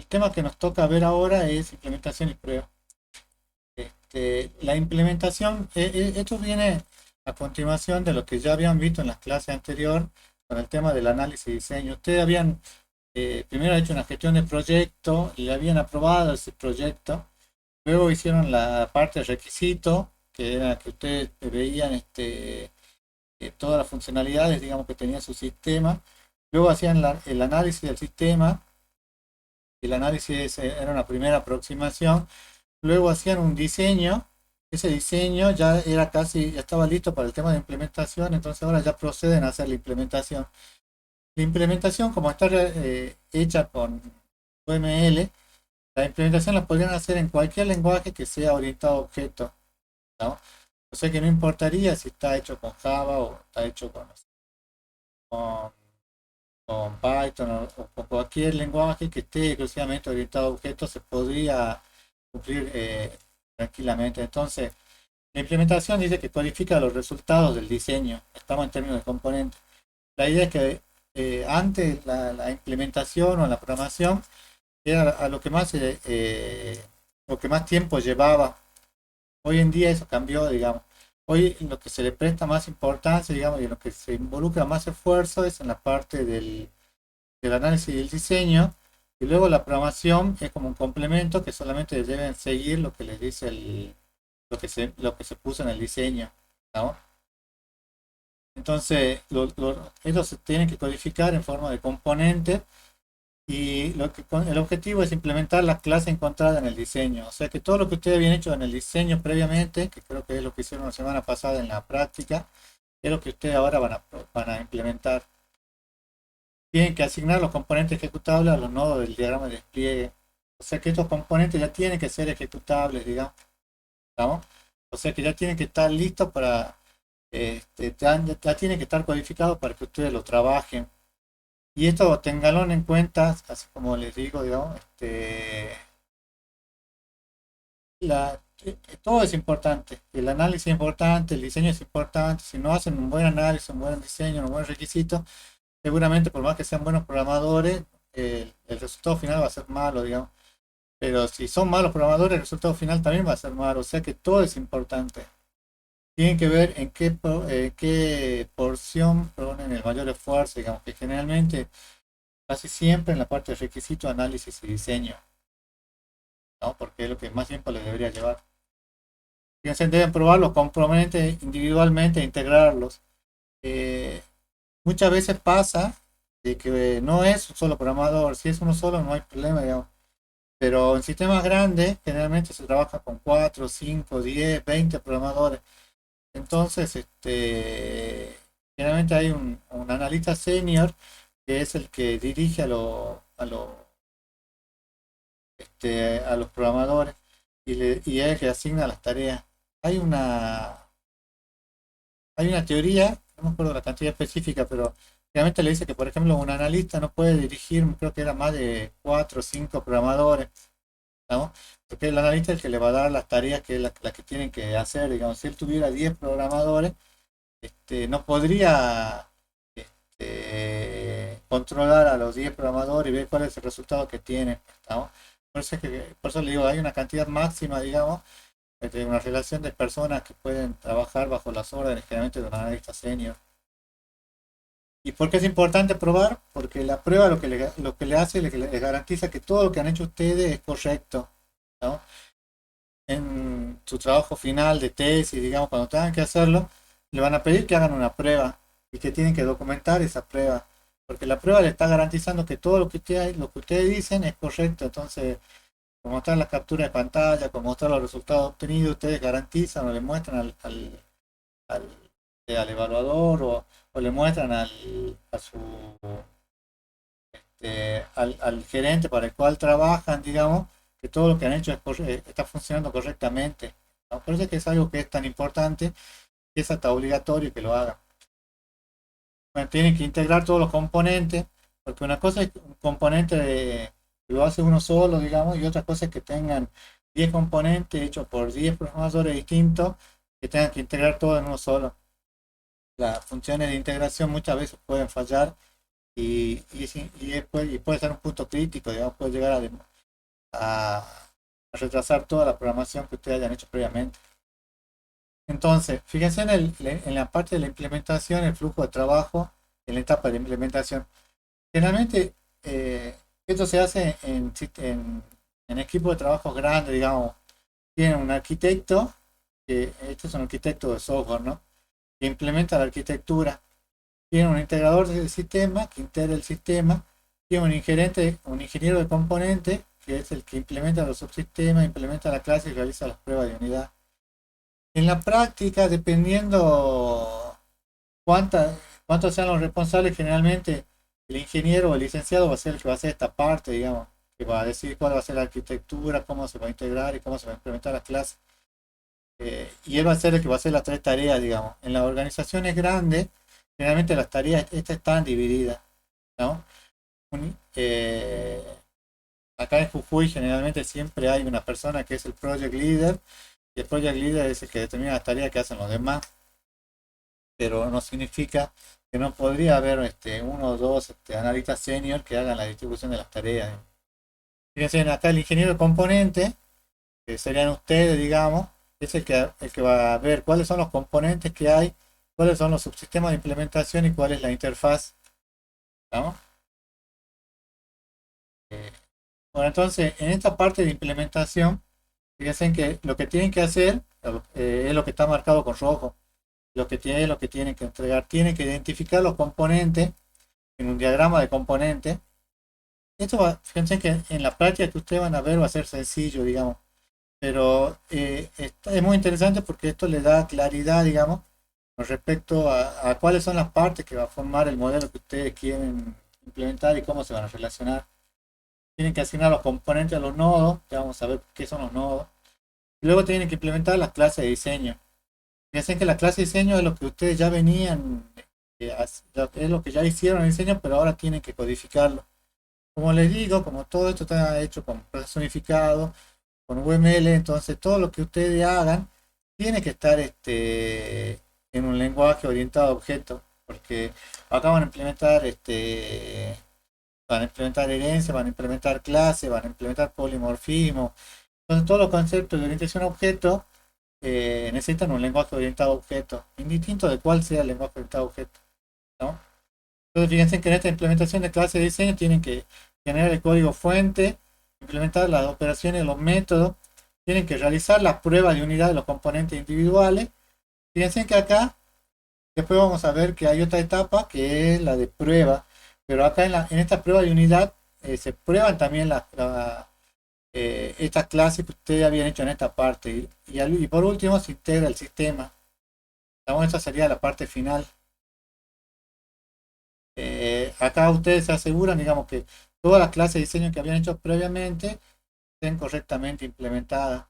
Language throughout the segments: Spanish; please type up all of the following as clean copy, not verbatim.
el tema que nos toca ver ahora es implementación y prueba. La implementación, esto viene a continuación de lo que ya habían visto en las clases anteriores con el tema del análisis y diseño. Ustedes habían primero hecho una gestión de proyecto y habían aprobado ese proyecto. Luego hicieron la parte de requisito, que era que ustedes veían todas las funcionalidades, digamos, que tenía su sistema. Luego hacían el análisis del sistema. El análisis era una primera aproximación. Luego hacían un diseño. Ese diseño ya era casi, ya estaba listo para el tema de implementación, entonces ahora ya proceden a hacer la implementación. La implementación, como está hecha con UML, la implementación la podrían hacer en cualquier lenguaje que sea orientado a objetos, ¿no? O sea que no importaría si está hecho con Java o está hecho con, con Python o con cualquier lenguaje que esté exclusivamente orientado a objetos, se podría cumplir tranquilamente. Entonces, la implementación dice que codifica los resultados del diseño. Estamos en términos de componentes. La idea es que antes la implementación o la programación era a lo que más tiempo llevaba. Hoy en día eso cambió, digamos. Hoy lo que se le presta más importancia, digamos, y en lo que se involucra más esfuerzo es en la parte del análisis y el diseño. Y luego la programación es como un complemento que solamente deben seguir lo que les dice lo que se puso en el diseño, ¿no? Entonces, estos se tienen que codificar en forma de componente y el objetivo es implementar la clase encontrada en el diseño. O sea que todo lo que ustedes habían hecho en el diseño previamente, que creo que es lo que hicieron la semana pasada en la práctica, es lo que ustedes ahora van a implementar. Tienen que asignar los componentes ejecutables a los nodos del diagrama de despliegue. O sea que estos componentes ya tienen que ser ejecutables, digamos. ¿Estamos? O sea que ya tienen que estar listos para, ya tienen que estar codificados para que ustedes lo trabajen. Y esto ténganlo en cuenta, así como les digo, digamos, todo es importante. El análisis es importante, el diseño es importante. Si no hacen un buen análisis, un buen diseño, un buen requisito, seguramente por más que sean buenos programadores, el resultado final va a ser malo, digamos. Pero si son malos programadores, el resultado final también va a ser malo. O sea que todo es importante. Tienen que ver en qué porción ponen el mayor esfuerzo, digamos, que generalmente casi siempre en la parte de requisito, análisis y diseño, ¿no? Porque es lo que más tiempo les debería llevar. Fíjense, deben probar los componentes individualmente e integrarlos. Eh, Muchas veces pasa de que no es un solo programador, si es uno solo no hay problema, digamos. Pero en sistemas grandes generalmente se trabaja con 4, 5, 10, 20 programadores. Entonces, generalmente hay un analista senior que es el que dirige a los programadores y es el que asigna las tareas. Hay una, hay una teoría, no me acuerdo la cantidad específica, pero realmente le dice que, por ejemplo, un analista no puede dirigir, creo que era más de 4 o 5 programadores, ¿no? Porque el analista es el que le va a dar las tareas que es la que tienen que hacer. Digamos, si él tuviera 10 programadores, no podría controlar a los 10 programadores y ver cuál es el resultado que tienen, ¿no? Por eso le digo, hay una cantidad máxima, digamos, de una relación de personas que pueden trabajar bajo las órdenes, generalmente de un analista senior. ¿Y por qué es importante probar? Porque la prueba lo que le hace, le garantiza que todo lo que han hecho ustedes es correcto, ¿no? En su trabajo final de tesis, digamos, cuando tengan que hacerlo, le van a pedir que hagan una prueba y que tienen que documentar esa prueba, porque la prueba le está garantizando que todo lo que ustedes dicen es correcto. Entonces, como mostrar las capturas de pantalla, como mostrar los resultados obtenidos, ustedes garantizan o le muestran al, al evaluador o le muestran al gerente para el cual trabajan, digamos, que todo lo que han hecho está funcionando correctamente, ¿no? Por eso es que es algo que es tan importante, que es hasta obligatorio que lo hagan. Bueno, tienen que integrar todos los componentes, porque una cosa es un componente que lo hace uno solo, digamos, y otra cosa es que tengan 10 componentes hechos por 10 programadores distintos que tengan que integrar todo en uno solo. Las funciones de integración muchas veces pueden fallar y puede ser un punto crítico, digamos, puede llegar a a, a retrasar toda la programación que ustedes hayan hecho previamente. Entonces, fíjense en la parte de la implementación, el flujo de trabajo, en la etapa de implementación. Generalmente, esto se hace en equipos de trabajo grandes, digamos. Tiene un arquitecto, que este es un arquitecto de software, ¿no? Que implementa la arquitectura. Tiene un integrador del sistema que integra el sistema. Tiene un ingeniero de componente, que es el que implementa los subsistemas, implementa la clase y realiza las pruebas de unidad. En la práctica, dependiendo cuánta, cuántos sean los responsables, generalmente el ingeniero o el licenciado va a ser el que va a hacer esta parte, digamos, que va a decir cuál va a ser la arquitectura, cómo se va a integrar y cómo se va a implementar la clase. Y él va a ser el que va a hacer las tres tareas, digamos. En las organizaciones grandes, generalmente las tareas estas están divididas, ¿no? Un- eh, Acá en Jujuy generalmente siempre hay una persona que es el project leader, y el project leader es el que determina las tareas que hacen los demás, pero no significa que no podría haber uno o dos analistas senior que hagan la distribución de las tareas. Fíjense, acá el ingeniero de componente, que serían ustedes, digamos, es el que va a ver cuáles son los componentes que hay, cuáles son los subsistemas de implementación y cuál es la interfaz. ¿Estamos? Eh, bueno, entonces, en esta parte de implementación, fíjense que lo que tienen que hacer es lo que está marcado con rojo. Lo que tienen que entregar. Tienen que identificar los componentes en un diagrama de componentes. Fíjense que en la práctica que ustedes van a ver va a ser sencillo, digamos, pero es muy interesante porque esto le da claridad, digamos, con respecto a cuáles son las partes que va a formar el modelo que ustedes quieren implementar y cómo se van a relacionar. Tienen que asignar los componentes a los nodos, ya vamos a ver qué son los nodos. Y luego tienen que implementar las clases de diseño. Fíjense que la clase de diseño es lo que ustedes ya venían, es lo que ya hicieron en el diseño, pero ahora tienen que codificarlo. Como les digo, como todo esto está hecho con proceso unificado, con UML, entonces todo lo que ustedes hagan tiene que estar en un lenguaje orientado a objetos, porque acá van a implementar herencia, van a implementar clase, van a implementar polimorfismo. Entonces todos los conceptos de orientación a objetos necesitan un lenguaje orientado a objetos, indistinto de cuál sea el lenguaje orientado a objetos, ¿no? Entonces fíjense que en esta implementación de clase de diseño tienen que generar el código fuente, implementar las operaciones, los métodos, tienen que realizar las pruebas de unidad de los componentes individuales. Fíjense que acá después vamos a ver que hay otra etapa que es la de prueba, pero acá en esta prueba de unidad se prueban también estas clases que ustedes habían hecho en esta parte. Y por último se integra el sistema. Digamos, esta sería la parte final. Acá ustedes se aseguran, digamos, que todas las clases de diseño que habían hecho previamente estén correctamente implementadas.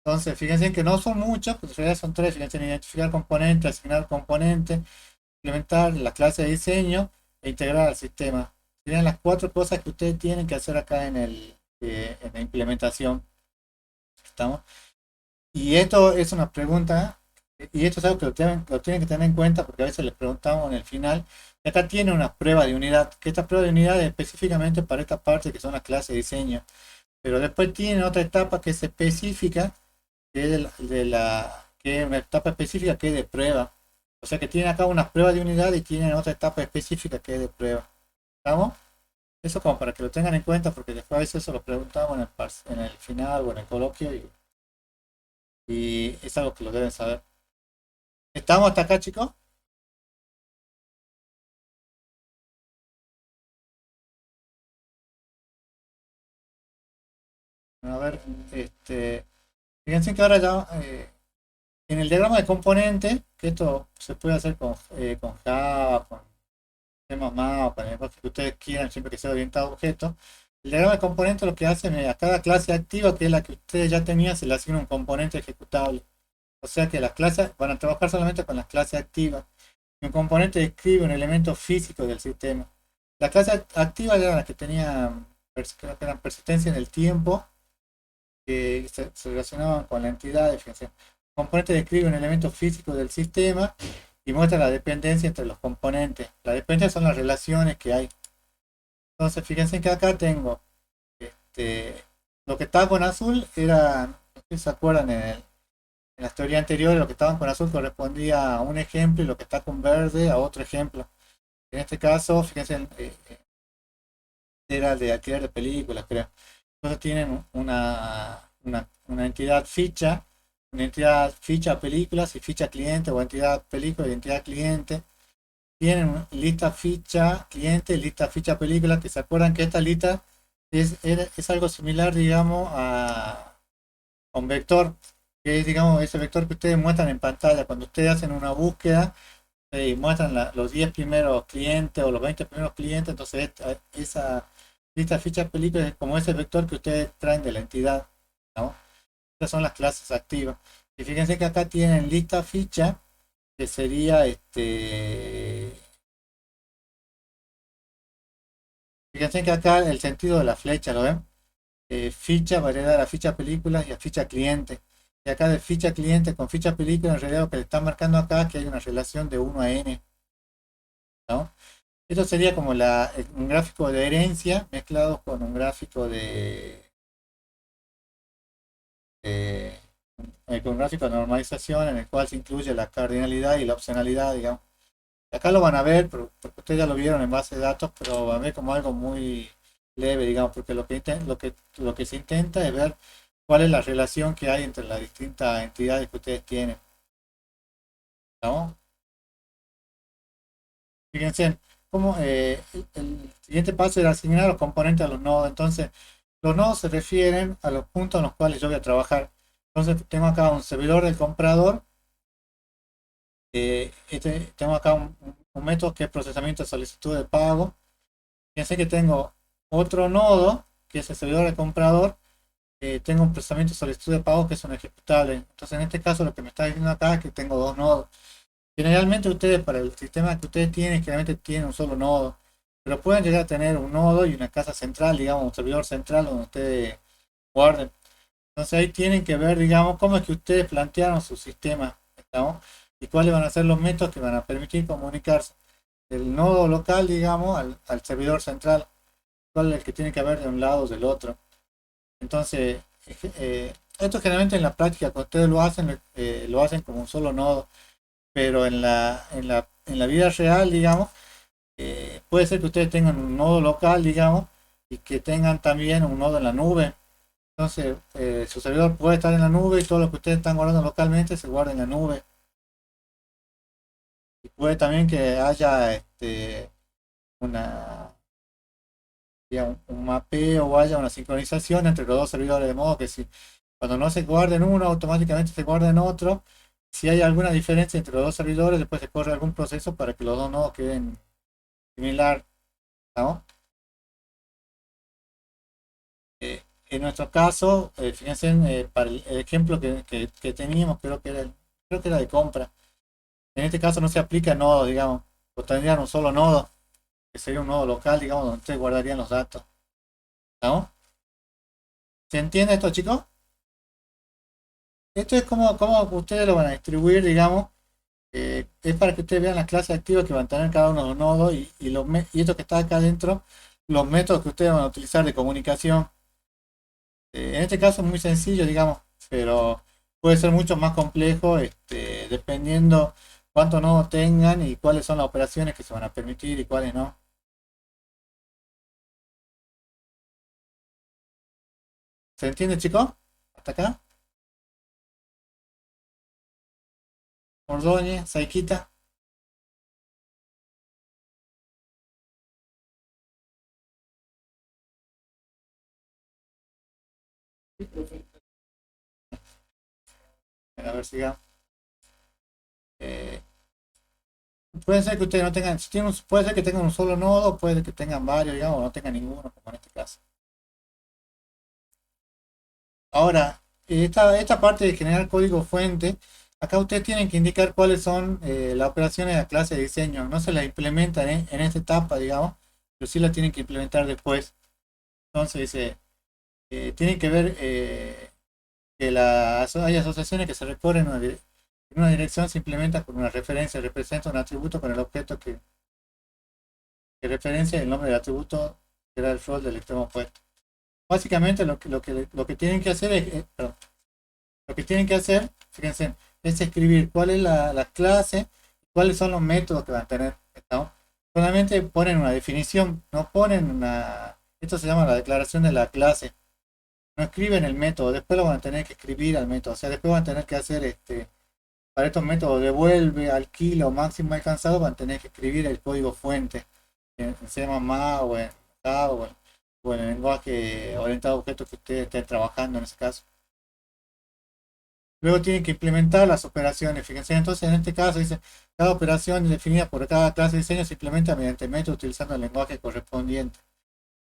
Entonces, fíjense que no son muchas, pues en realidad son tres. Fíjense en identificar componentes, asignar componentes, implementar la clase de diseño e integrar al sistema. Serían las cuatro cosas que ustedes tienen que hacer acá en la implementación. ¿Estamos? Y esto es una pregunta, y esto es algo que lo tienen que tener en cuenta porque a veces les preguntamos en el final. Y acá tiene una prueba de unidad, que esta prueba de unidad es específicamente para esta parte que son las clases de diseño. Pero después tiene otra etapa que es específica, que es que es una etapa específica que es de prueba. O sea que tienen acá unas pruebas de unidad y tienen otra etapa específica que es de prueba. ¿Estamos? Eso como para que lo tengan en cuenta porque después a veces eso lo preguntamos en el final o en el coloquio y es algo que lo deben saber. ¿Estamos hasta acá, chicos? A ver, fíjense que ahora ya en el diagrama de componentes, que esto se puede hacer con Java, con C++, o con el lenguaje que ustedes quieran, siempre que sea orientado a objetos. El diagrama de componentes lo que hacen es a cada clase activa, que es la que ustedes ya tenían, se le asigna un componente ejecutable. O sea que las clases van a trabajar solamente con las clases activas. Y un componente describe un elemento físico del sistema. Las clases activas eran las que tenían, creo que eran persistencia en el tiempo, que se relacionaban con la entidad de fíjense. El componente describe un elemento físico del sistema y muestra la dependencia entre los componentes. La dependencia son las relaciones que hay. Entonces, fíjense que acá tengo Lo que estaba con azul era, no sé si se acuerdan, en las teorías anteriores, lo que estaba con azul correspondía a un ejemplo y lo que está con verde a otro ejemplo. En este caso, fíjense, era el de alquiler de películas, creo. Entonces tienen una entidad ficha, una entidad ficha películas y ficha cliente, o entidad película y entidad cliente. Tienen lista ficha cliente, lista ficha película, que se acuerdan que esta lista es algo similar, digamos, a un vector, que es, digamos, ese vector que ustedes muestran en pantalla. Cuando ustedes hacen una búsqueda y muestran los 10 primeros clientes o los 20 primeros clientes, entonces esa lista ficha película es como ese vector que ustedes traen de la entidad, ¿no? Estas son las clases activas. Y fíjense que acá tienen lista ficha, que sería fíjense que acá el sentido de la flecha, ¿lo ven? Ficha va a heredar a ficha películas y a ficha cliente. Y acá de ficha cliente con ficha película, en realidad lo que le está marcando acá es que hay una relación de 1 a n, ¿no? Esto sería como un gráfico de herencia mezclado con un gráfico de- con un gráfico de normalización en el cual se incluye la cardinalidad y la opcionalidad, digamos. Acá lo van a ver, porque ustedes ya lo vieron en base de datos, pero van a ver como algo muy leve, digamos, porque lo que se intenta es ver cuál es la relación que hay entre las distintas entidades que ustedes tienen, ¿no? Fíjense, cómo el siguiente paso era asignar los componentes a los nodos. Entonces, los nodos se refieren a los puntos en los cuales yo voy a trabajar. Entonces, tengo acá un servidor del comprador. Tengo acá un método que es procesamiento de solicitud de pago. Fíjense que tengo otro nodo, que es el servidor del comprador. Tengo un procesamiento de solicitud de pago, que es un ejecutable. Entonces, en este caso, lo que me está diciendo acá es que tengo dos nodos. Generalmente ustedes, para el sistema que ustedes tienen, generalmente tienen un solo nodo, pero pueden llegar a tener un nodo y una casa central, digamos, un servidor central donde ustedes guarden. Entonces ahí tienen que ver, digamos, cómo es que ustedes plantearon su sistema, ¿no? Y cuáles van a ser los métodos que van a permitir comunicarse del nodo local, digamos, al servidor central, cuál es el que tiene que haber de un lado o del otro. Entonces, esto generalmente en la práctica, cuando ustedes lo hacen como un solo nodo, pero en la vida real, digamos, puede ser que ustedes tengan un nodo local, digamos, y que tengan también un nodo en la nube. Entonces, su servidor puede estar en la nube y todo lo que ustedes están guardando localmente se guarda en la nube. Y puede también que haya una, digamos, un mapeo o haya una sincronización entre los dos servidores, de modo que si cuando no se guarda en uno, automáticamente se guarda en otro. Si hay alguna diferencia entre los dos servidores, después se corre algún proceso para que los dos nodos queden similar, ¿no? En nuestro caso, fíjense, para el ejemplo que teníamos, creo que era de compra. En este caso no se aplica nodo, digamos, o tendrían un solo nodo, que sería un nodo local, digamos, donde ustedes guardarían los datos, ¿no? ¿Se entiende esto, chicos? Esto es como ustedes lo van a distribuir, digamos, es para que ustedes vean las clases activas que van a tener cada uno de los nodos y esto que está acá adentro, los métodos que ustedes van a utilizar de comunicación. En este caso es muy sencillo, digamos, pero puede ser mucho más complejo, dependiendo cuántos nodos tengan y cuáles son las operaciones que se van a permitir y cuáles no. ¿Se entiende, chicos? ¿Hasta acá? Ordóñez, Saiquita. A ver, siga. Eh, puede ser que ustedes no tengan, si tienen puede ser que tengan un solo nodo, puede ser que tengan varios, digamos, o no tengan ninguno, como en este caso. Ahora, esta parte de generar código fuente, acá ustedes tienen que indicar cuáles son las operaciones de la clase de diseño. No se las implementan en esta etapa, digamos, pero sí las tienen que implementar después. Entonces, dice, tienen que ver que hay asociaciones que se recorren en una dirección, se implementa con una referencia, representa un atributo con el objeto que referencia el nombre del atributo que era el rol del extremo opuesto. básicamente lo que tienen que hacer es, perdón, lo que tienen que hacer, fíjense, es escribir cuál es la clase, cuáles son los métodos que van a tener, ¿no? Solamente ponen una definición, no ponen una, esto se llama la declaración de la clase, no escriben el método, después lo van a tener que escribir al método, o sea, después van a tener que hacer para estos métodos devuelve, alquila o máximo alcanzado, van a tener que escribir el código fuente en C++ o en Java o en el lenguaje orientado a objetos que ustedes estén trabajando en ese caso. Luego tienen que implementar las operaciones. Fíjense, entonces en este caso dice, cada operación definida por cada clase de diseño se implementa mediante método utilizando el lenguaje correspondiente.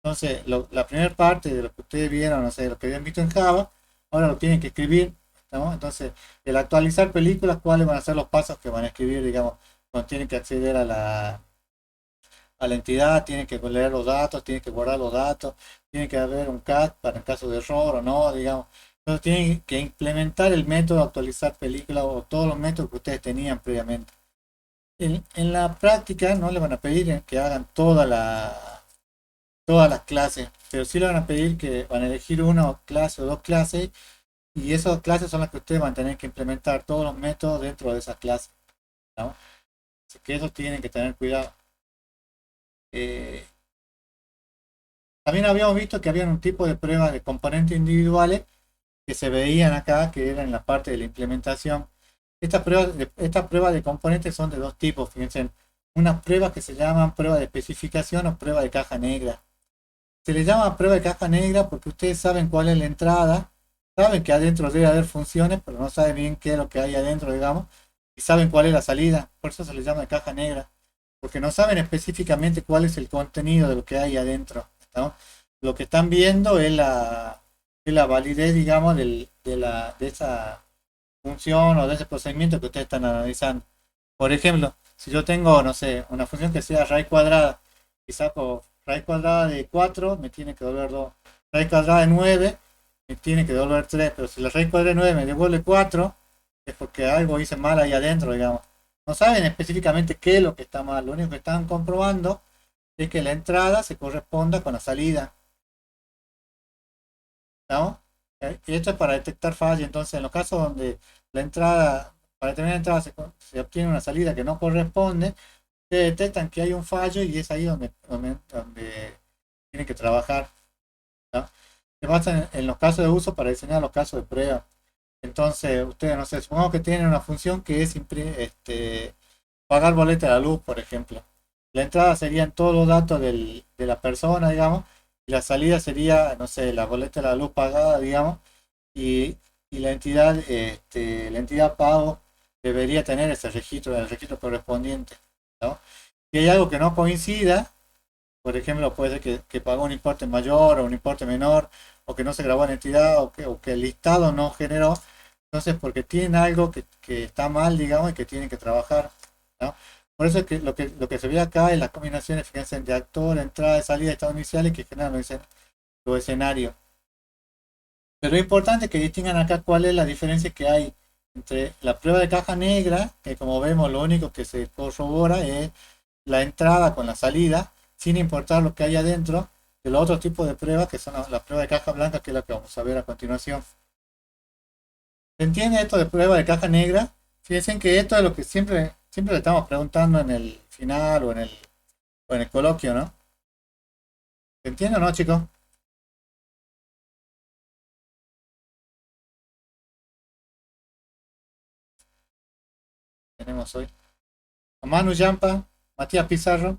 Entonces, la primera parte de lo que ustedes vieron, no sé, lo que habían visto en Java, ahora lo tienen que escribir, ¿no? Entonces, el actualizar películas, ¿cuáles van a ser los pasos que van a escribir, digamos, cuando tienen que acceder a la entidad, tienen que leer los datos, tienen que guardar los datos, tiene que haber un CAT para en caso de error o no, digamos. Entonces tienen que implementar el método actualizar película o todos los métodos que ustedes tenían previamente. En la práctica no le van a pedir que hagan todas las clases, pero sí le van a pedir que van a elegir una clase o dos clases y esas clases son las que ustedes van a tener que implementar todos los métodos dentro de esas clases, ¿no? Así que eso tienen que tener cuidado. Eh, También habíamos visto que había un tipo de pruebas de componentes individuales que se veían acá, que eran en la parte de la implementación. Estas pruebas de componentes son de dos tipos, fíjense, unas pruebas que se llaman prueba de especificación o prueba de caja negra. Se le llama prueba de caja negra porque ustedes saben cuál es la entrada, saben que adentro debe haber funciones, pero no saben bien qué es lo que hay adentro, digamos, y saben cuál es la salida, por eso se le llama de caja negra, porque no saben específicamente cuál es el contenido de lo que hay adentro, ¿no? Lo que están viendo es la validez, digamos, de esa función o de ese procedimiento que ustedes están analizando. Por ejemplo, si yo tengo, no sé, una función que sea raíz cuadrada y saco raíz cuadrada de 4 me tiene que devolver 2. Raíz cuadrada de 9 me tiene que devolver 3. Pero si la raíz cuadrada de 9 me devuelve 4 es porque algo hice mal ahí adentro, digamos. No saben específicamente qué es lo que está mal. Lo único que están comprobando es que la entrada se corresponda con la salida, ¿no? Y esto es para detectar fallas. Entonces, en los casos donde la entrada, para determinar la entrada se obtiene una salida que no corresponde, se detectan que hay un fallo y es ahí donde tienen que trabajar, ¿no? Se basan en los casos de uso para diseñar los casos de prueba. Entonces, ustedes, no sé, supongamos que tienen una función que es pagar boleta de la luz, por ejemplo. La entrada serían todos los datos de la persona, digamos, y la salida sería, no sé, la boleta de la luz pagada, digamos, y la entidad pago debería tener ese registro, el registro correspondiente, ¿no? Si hay algo que no coincida, por ejemplo, puede ser que pagó un importe mayor o un importe menor, o que no se grabó en la entidad, o que el listado no generó, entonces porque tienen algo que está mal, digamos, y que tienen que trabajar, ¿no? Por eso es que lo que se ve acá es las combinaciones, fíjense, de actor, entrada, salida, estado iniciales que generan los escenarios. Pero es importante que distingan acá cuál es la diferencia que hay entre la prueba de caja negra, que como vemos lo único que se corrobora es la entrada con la salida, sin importar lo que hay adentro, de los otros tipos de pruebas que son las pruebas de caja blanca, que es la que vamos a ver a continuación. ¿Se entiende esto de prueba de caja negra? Fíjense que esto es lo que siempre le estamos preguntando en el final o en el coloquio, ¿no? ¿Se entiende o no, chicos? Tenemos hoy a Manu Yampa, Matías Pizarro,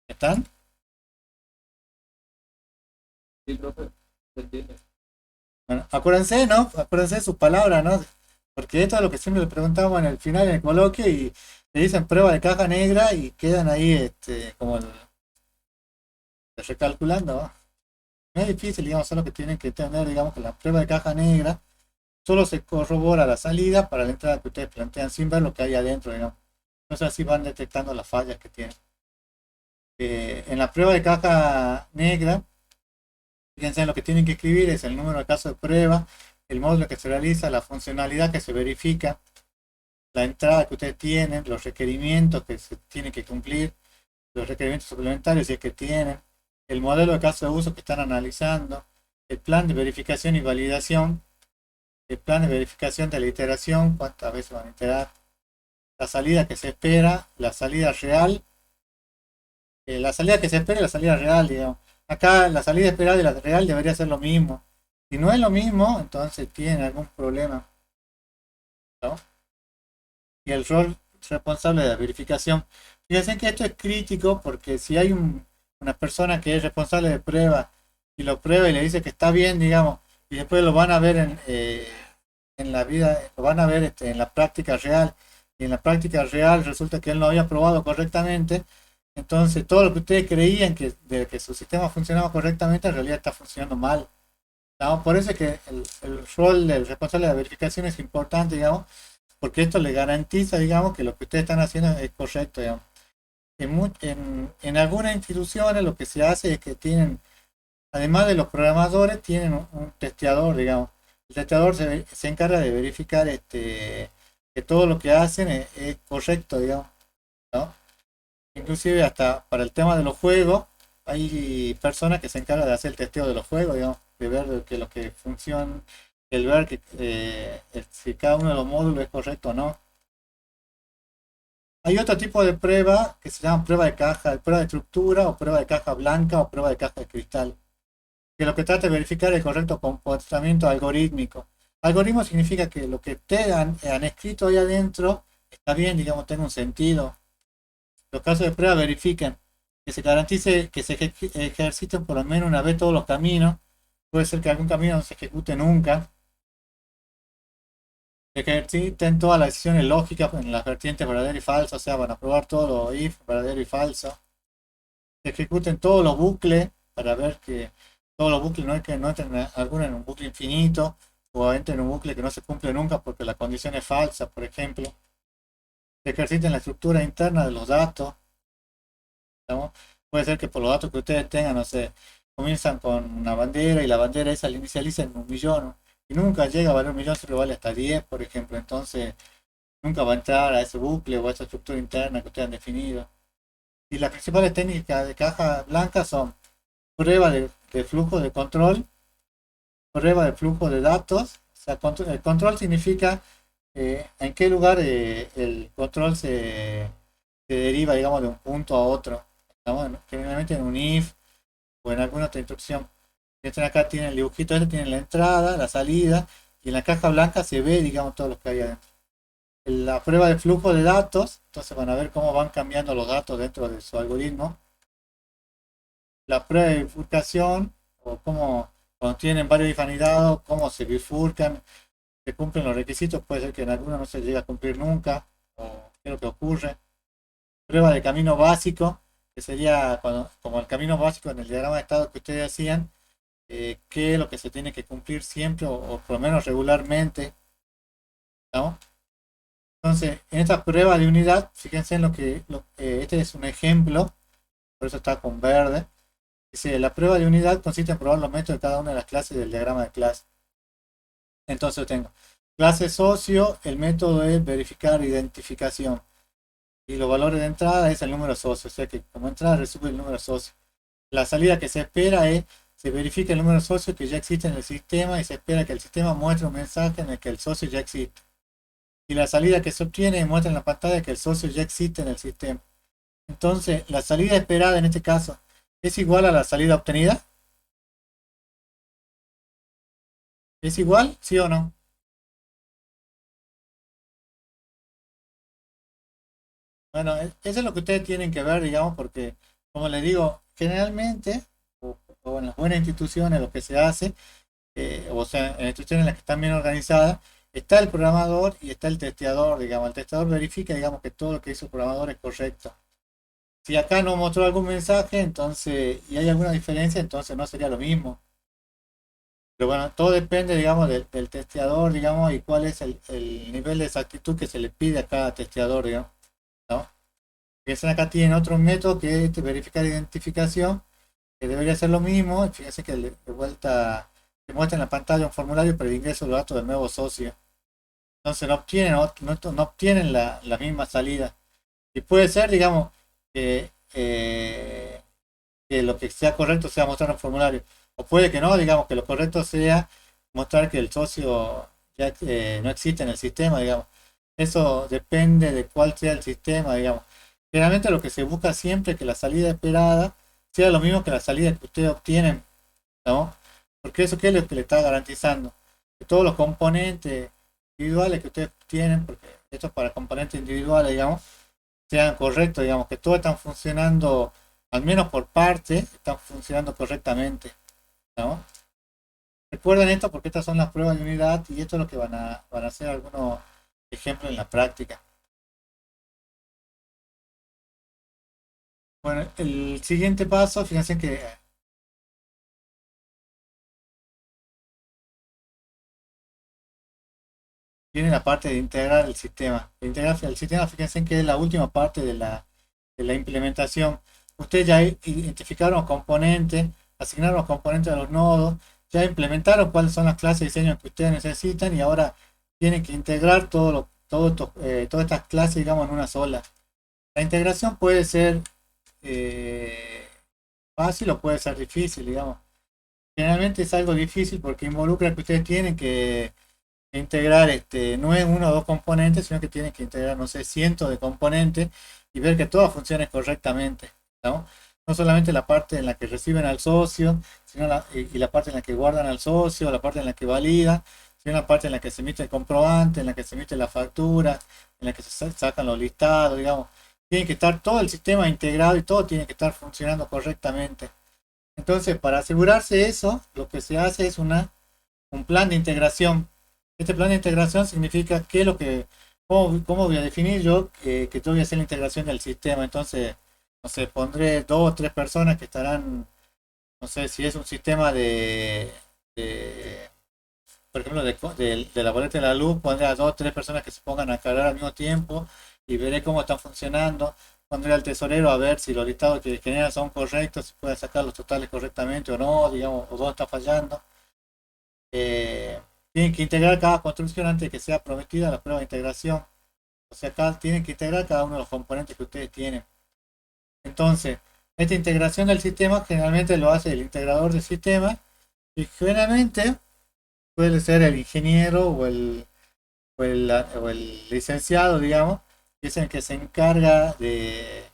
¿están? Sí, profe, se entiende. Bueno, acuérdense, ¿no? Acuérdense de sus palabras, ¿no? Porque esto es lo que siempre le preguntamos en el final, en el coloquio, y le dicen prueba de caja negra y quedan ahí como recalculando, ¿no? No es difícil, digamos, solo que tienen que entender, digamos, que la prueba de caja negra solo se corrobora la salida para la entrada que ustedes plantean sin ver lo que hay adentro, digamos. Entonces así van detectando las fallas que tienen. En la prueba de caja negra, fíjense en lo que tienen que escribir es el número de caso de prueba, el módulo que se realiza, la funcionalidad que se verifica, la entrada que ustedes tienen, los requerimientos que se tienen que cumplir, los requerimientos suplementarios si es que tienen, el modelo de caso de uso que están analizando, el plan de verificación y validación, el plan de verificación de la iteración, cuántas veces van a iterar, la salida que se espera, la salida real, la salida que se espera y la salida real, digamos. Acá la salida esperada y la real debería ser lo mismo. Si no es lo mismo, entonces tienen algún problema, ¿no? Y el rol responsable de la verificación. Fíjense que esto es crítico porque si hay una persona que es responsable de prueba y lo prueba y le dice que está bien, digamos, y después lo van a ver en la vida, lo van a ver en la práctica real, y en la práctica real resulta que él no había probado correctamente, entonces todo lo que ustedes creían de que su sistema funcionaba correctamente en realidad está funcionando mal. ¿No? Por eso es que el rol del responsable de la verificación es importante, digamos, porque esto le garantiza, digamos, que lo que ustedes están haciendo es correcto, digamos. En algunas instituciones lo que se hace es que tienen, además de los programadores, tienen un testeador, digamos. El testeador se encarga de verificar que todo lo que hacen es correcto, digamos, ¿no? Inclusive hasta para el tema de los juegos, hay personas que se encargan de hacer el testeo de los juegos, digamos, de ver que lo que funciona, el ver que si cada uno de los módulos es correcto o no. Hay otro tipo de prueba que se llama prueba de caja, prueba de estructura o prueba de caja blanca o prueba de caja de cristal, que lo que trata de verificar el correcto comportamiento algorítmico. Algoritmo significa que lo que ustedes han escrito ahí adentro está bien, digamos, tenga un sentido. Los casos de prueba verifican que se garantice que se ejerciten por lo menos una vez todos los caminos. Puede ser que algún camino no se ejecute nunca. Se ejerciten todas las decisiones lógicas en las vertientes verdadero y falso, o sea, van a probar todo lo if, verdadero y falso. Se ejecuten todos los bucles para ver que todos los bucles no es que no entren alguno en un bucle infinito o entren en un bucle que no se cumple nunca porque la condición es falsa, por ejemplo. Se ejerciten la estructura interna de los datos. ¿No? Puede ser que por los datos que ustedes tengan, no sé, comienzan con una bandera y la bandera esa la inicializa en 1.000.000, ¿no? Y nunca llega a valer 1.000.000, siempre vale hasta 10, por ejemplo. Entonces, nunca va a entrar a ese bucle o a esa estructura interna que ustedes han definido. Y las principales técnicas de caja blanca son prueba de flujo de control, prueba de flujo de datos. O sea, el control significa en qué lugar el control se deriva, digamos, de un punto a otro. ¿No? Generalmente en un if o en alguna otra instrucción. Este acá tiene el dibujito, este tiene la entrada, la salida, y en la caja blanca se ve, digamos, todo lo que hay adentro. La prueba de flujo de datos, entonces van a ver cómo van cambiando los datos dentro de su algoritmo. La prueba de bifurcación, o cómo cuando tienen varios if anidados, cómo se bifurcan, se cumplen los requisitos, puede ser que en algunos no se llegue a cumplir nunca, o qué es lo que ocurre. Prueba de camino básico, que sería como el camino básico en el diagrama de estado que ustedes hacían, qué es lo que se tiene que cumplir siempre o por lo menos regularmente, ¿no? Entonces, en esta prueba de unidad, fíjense en este es un ejemplo, por eso está con verde. Dice, la prueba de unidad consiste en probar los métodos de cada una de las clases del diagrama de clase. Entonces tengo clase socio, el método es verificar identificación. Y los valores de entrada es el número socio, o sea que como entrada recibe el número socio. La salida que se espera es, se verifica el número socio que ya existe en el sistema y se espera que el sistema muestre un mensaje en el que el socio ya existe. Y la salida que se obtiene muestra en la pantalla que el socio ya existe en el sistema. Entonces, la salida esperada en este caso es igual a la salida obtenida. ¿Es igual? ¿Sí o no? Bueno, eso es lo que ustedes tienen que ver, digamos, porque, como les digo, generalmente, o en las buenas instituciones, lo que se hace, o sea, en instituciones en las que están bien organizadas, está el programador y está el testeador, digamos. El testeador verifica, digamos, que todo lo que hizo el programador es correcto. Si acá no mostró algún mensaje, entonces, y hay alguna diferencia, entonces no sería lo mismo. Pero bueno, todo depende, digamos, del testeador, digamos, y cuál es el nivel de exactitud que se le pide a cada testeador, digamos, ¿no? Fíjense acá tienen otro método que es verificar identificación, que debería ser lo mismo. Fíjense que de vuelta se muestra en la pantalla un formulario para el ingreso de los datos del nuevo socio. Entonces no obtienen la misma salida. Y puede ser, digamos, que que lo que sea correcto sea mostrar un formulario. O puede que no, digamos, que lo correcto sea mostrar que el socio ya no existe en el sistema, digamos. Eso depende de cuál sea el sistema, digamos. Generalmente lo que se busca siempre es que la salida esperada sea lo mismo que la salida que ustedes obtienen, ¿no? Porque eso qué es lo que le está garantizando. Que todos los componentes individuales que ustedes tienen, porque esto es para componentes individuales, digamos, sean correctos, digamos, que todos están funcionando, al menos por parte, están funcionando correctamente, ¿no? Recuerden esto porque estas son las pruebas de unidad y esto es lo que van a hacer algunos ejemplos en la práctica. Bueno, el siguiente paso, fíjense que viene la parte de integrar el sistema. Integrar el sistema, fíjense que es la última parte de la implementación. Ustedes ya identificaron los componentes, asignaron los componentes a los nodos, ya implementaron cuáles son las clases de diseño que ustedes necesitan y ahora tienen que integrar todas estas clases, digamos, en una sola. La integración puede ser eh, fácil o puede ser difícil, digamos. Generalmente es algo difícil porque involucra que ustedes tienen que integrar no es uno o dos componentes, sino que tienen que integrar, no sé, cientos de componentes y ver que todas funcionen correctamente, ¿no? No solamente la parte en la que reciben al socio, sino y la parte en la que guardan al socio, la parte en la que valida, sino la parte en la que se emite el comprobante, en la que se emite la factura, en la que se sacan los listados, digamos. Tiene que estar todo el sistema integrado y todo tiene que estar funcionando correctamente. Entonces, para asegurarse eso, lo que se hace es un plan de integración. Este plan de integración significa qué es lo que, cómo voy a definir yo que yo voy a hacer la integración del sistema. Entonces, no sé, pondré dos o tres personas que estarán, no sé, si es un sistema de por ejemplo, de la boleta de la luz, pondré a dos o tres personas que se pongan a cargar al mismo tiempo y veré cómo están funcionando. Pondré al tesorero a ver si los listados que generan son correctos, si puede sacar los totales correctamente o no, digamos, o dónde está fallando. Tienen que integrar cada construcción antes de que sea prometida la prueba de integración. O sea, acá tienen que integrar cada uno de los componentes que ustedes tienen. Entonces, esta integración del sistema generalmente lo hace el integrador del sistema y generalmente suele ser el ingeniero o el licenciado, digamos, que es el que se encarga de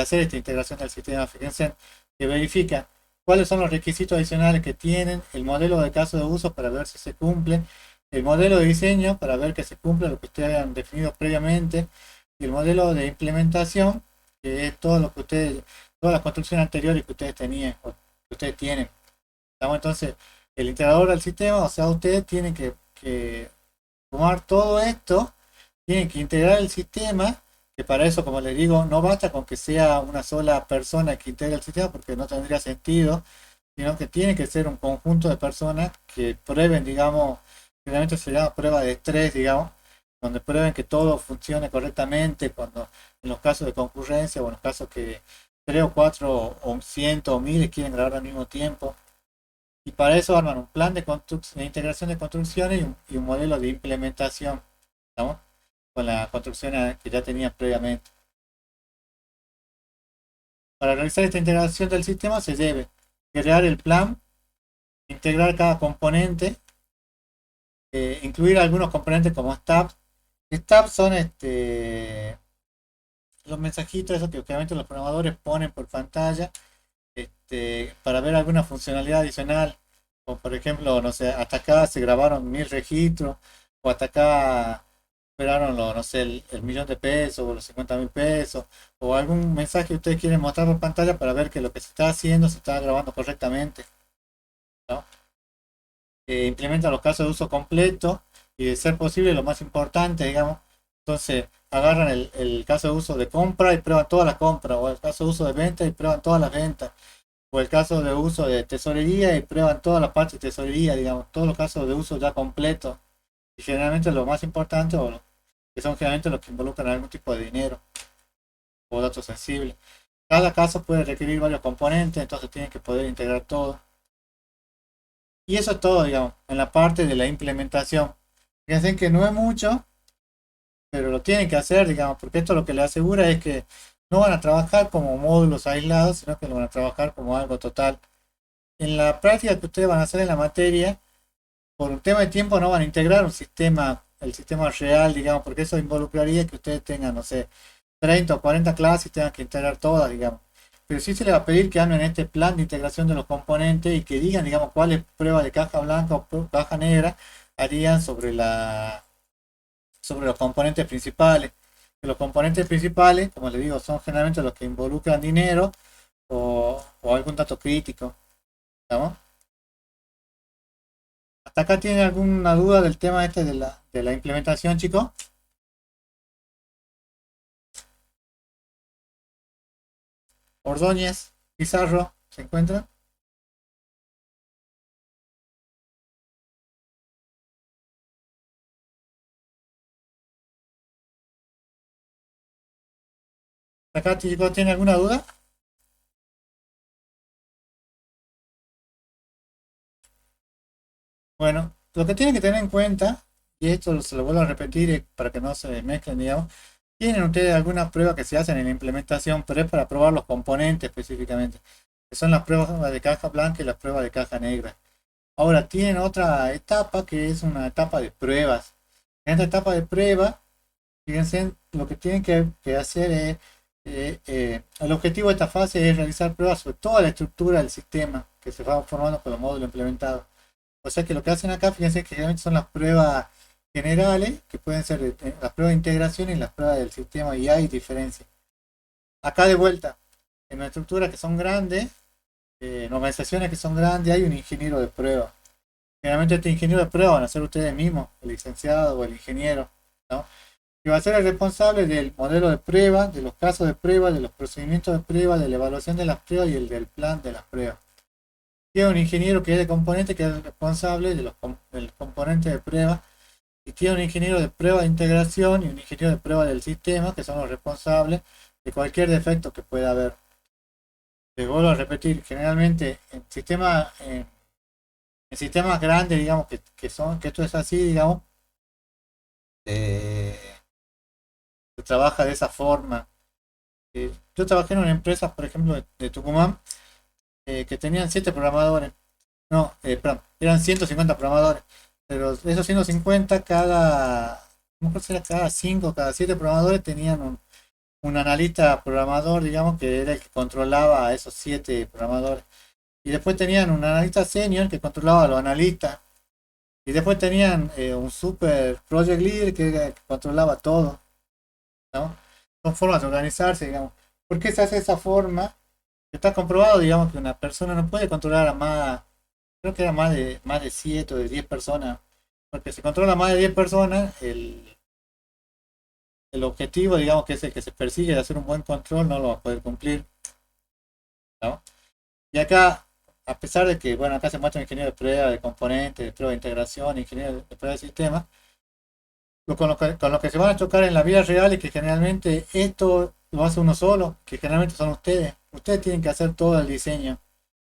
hacer esta integración del sistema. Fíjense que verifica cuáles son los requisitos adicionales que tienen, el modelo de caso de uso para ver si se cumple, el modelo de diseño para ver que se cumple lo que ustedes han definido previamente, y el modelo de implementación, que es todo lo que ustedes, todas las construcciones anteriores que ustedes tenían o que ustedes tienen. ¿Estamos? Entonces, el integrador del sistema, o sea, ustedes tienen que tomar todo esto, tienen que integrar el sistema, que para eso, como les digo, no basta con que sea una sola persona que integre el sistema, porque no tendría sentido, sino que tiene que ser un conjunto de personas que prueben, digamos, generalmente se llama prueba de estrés, digamos, donde prueben que todo funcione correctamente, cuando en los casos de concurrencia o en los casos que tres o cuatro o cientos o miles quieren grabar al mismo tiempo. Y para eso arman un plan de integración de construcciones y un modelo de implementación, ¿no? Con la construcción que ya tenían previamente. Para realizar esta integración del sistema se debe crear el plan, integrar cada componente, incluir algunos componentes como stabs. Stabs son los mensajitos esos que obviamente los programadores ponen por pantalla para ver alguna funcionalidad adicional. O por ejemplo, no sé, hasta acá se grabaron 1000 registros, o hasta acá esperaron, no sé, el millón de pesos, o los 50.000 pesos, o algún mensaje que ustedes quieren mostrar por pantalla para ver que lo que se está haciendo se está grabando correctamente, ¿no? Implementa los casos de uso completo y de ser posible lo más importante, digamos. Entonces, agarran el caso de uso de compra y prueban todas las compras, o el caso de uso de venta y prueban todas las ventas, o el caso de uso de tesorería y prueban todas las partes de tesorería, digamos, todos los casos de uso ya completos. Y generalmente lo más importante, que son generalmente los que involucran algún tipo de dinero o datos sensibles. Cada caso puede requerir varios componentes, entonces tienen que poder integrar todo. Y eso es todo, digamos, en la parte de la implementación. Fíjense que no es mucho, pero lo tienen que hacer, digamos, porque esto lo que le asegura es que no van a trabajar como módulos aislados, sino que lo van a trabajar como algo total. En la práctica que ustedes van a hacer en la materia, por un tema de tiempo no van a integrar un sistema, el sistema real, digamos, porque eso involucraría que ustedes tengan, no sé, 30 o 40 clases y tengan que integrar todas, digamos. Pero sí se les va a pedir que hagan este plan de integración de los componentes y que digan, digamos, cuáles pruebas de caja blanca o caja negra harían sobre los componentes principales. Que los componentes principales, como les digo, son generalmente los que involucran dinero o algún dato crítico. ¿Estamos? ¿Hasta acá tiene alguna duda del tema este de la implementación, chicos? Ordóñez, Pizarro, ¿se encuentran? ¿Hasta acá, chicos, tiene alguna duda? Bueno, lo que tienen que tener en cuenta, y esto se lo vuelvo a repetir para que no se mezclen, digamos, tienen ustedes algunas pruebas que se hacen en la implementación, pero es para probar los componentes específicamente, que son las pruebas de caja blanca y las pruebas de caja negra. Ahora tienen otra etapa que es una etapa de pruebas. En esta etapa de prueba, fíjense, lo que tienen que hacer es, el objetivo de esta fase es realizar pruebas sobre toda la estructura del sistema que se va formando con los módulos implementados. O sea que lo que hacen acá, fíjense que realmente son las pruebas generales, que pueden ser las pruebas de integración y las pruebas del sistema, y hay diferencia. Acá de vuelta, en una estructura que son grandes, en organizaciones que son grandes, hay un ingeniero de prueba. Generalmente este ingeniero de prueba van a ser ustedes mismos, el licenciado o el ingeniero, ¿no? Que va a ser el responsable del modelo de prueba, de los casos de prueba, de los procedimientos de prueba, de la evaluación de las pruebas y el del plan de las pruebas. Tiene un ingeniero que es de componente, que es el responsable del componente de prueba, y tiene un ingeniero de prueba de integración y un ingeniero de prueba del sistema, que son los responsables de cualquier defecto que pueda haber. Les vuelvo a repetir, generalmente en sistemas grandes, digamos, que esto es así, digamos, eh, se trabaja de esa forma. Yo trabajé en una empresa, por ejemplo, de Tucumán, que tenían 7 programadores. No, perdón, eran 150 programadores. Pero de esos 150, no sé si era cada 5, cada 7 programadores tenían un analista programador, digamos, que era el que controlaba a esos 7 programadores. Y después tenían un analista senior que controlaba a los analistas. Y después tenían un super project leader que era el que controlaba todo, ¿no? Son formas de organizarse, digamos. ¿Por qué se hace de esa forma? Está comprobado, digamos, que una persona no puede controlar a más, creo que era más de 7 o de 10 personas. Porque si controla más de 10 personas, el objetivo, digamos, que es el que se persigue de hacer un buen control, no lo va a poder cumplir, ¿no? Y acá, a pesar de que, bueno, acá se muestra un ingeniero de prueba de componentes, de prueba de integración, ingeniero de prueba de sistemas, con lo que se van a chocar en la vida real es que generalmente esto lo hace uno solo, que generalmente son ustedes. Ustedes tienen que hacer todo el diseño.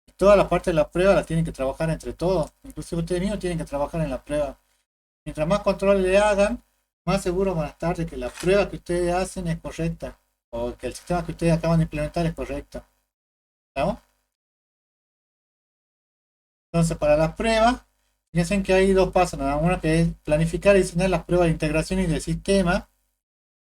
Y todas las partes de la prueba las tienen que trabajar entre todos. Inclusive ustedes mismos tienen que trabajar en la prueba. Mientras más control le hagan, más seguros van a estar de que la prueba que ustedes hacen es correcta. O que el sistema que ustedes acaban de implementar es correcto. ¿Estamos? Entonces, para las pruebas, fíjense que hay dos pasos, ¿no? Uno que es planificar y diseñar las pruebas de integración y de sistema.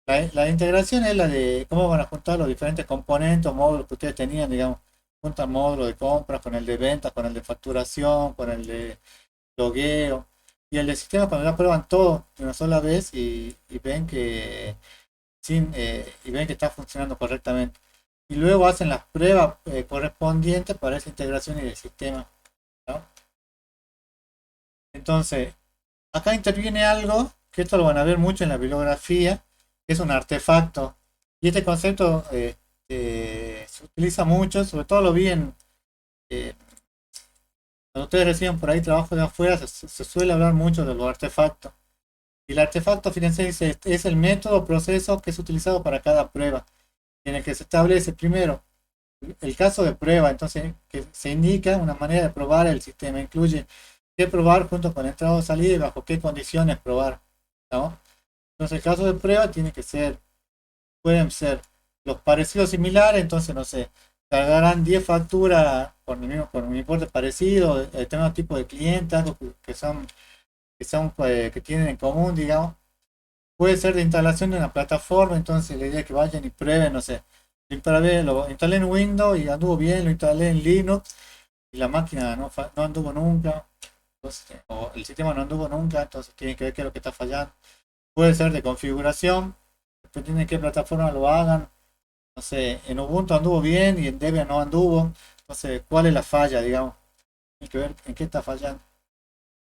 La de integración es la de cómo van a juntar los diferentes componentes o módulos que ustedes tenían, digamos. Juntan módulo de compras con el de ventas, con el de facturación, con el de logueo. Y el de sistema cuando ya prueban todo de una sola vez y ven y ven que está funcionando correctamente. Y luego hacen las pruebas correspondientes para esa integración y del sistema, ¿no? Entonces, acá interviene algo, que esto lo van a ver mucho en la bibliografía, que es un artefacto. Y este concepto se utiliza mucho, sobre todo lo vi eh, cuando ustedes reciben por ahí trabajo de afuera, se suele hablar mucho de los artefactos. Y el artefacto, fíjense, dice, es el método o proceso que es utilizado para cada prueba, en el que se establece primero el caso de prueba, entonces que se indica una manera de probar el sistema, incluye qué probar junto con entrada o salida y bajo qué condiciones probar, ¿no? Entonces el caso de prueba tiene que ser, pueden ser los parecidos similares, entonces no sé, cargarán 10 facturas con un importe parecido, de determinado tipo de clientes, algo que tienen en común, digamos. Puede ser de instalación de una plataforma, entonces la idea es que vayan y prueben, no sé. Lo instalé en Windows y anduvo bien, lo instalé en Linux y la máquina no anduvo nunca, entonces, o el sistema no anduvo nunca, entonces tienen que ver qué es lo que está fallando. Puede ser de configuración, dependiendo de qué plataforma lo hagan. No sé, en Ubuntu anduvo bien y en Debian no anduvo. Entonces, ¿cuál es la falla, digamos? Hay que ver en qué está fallando.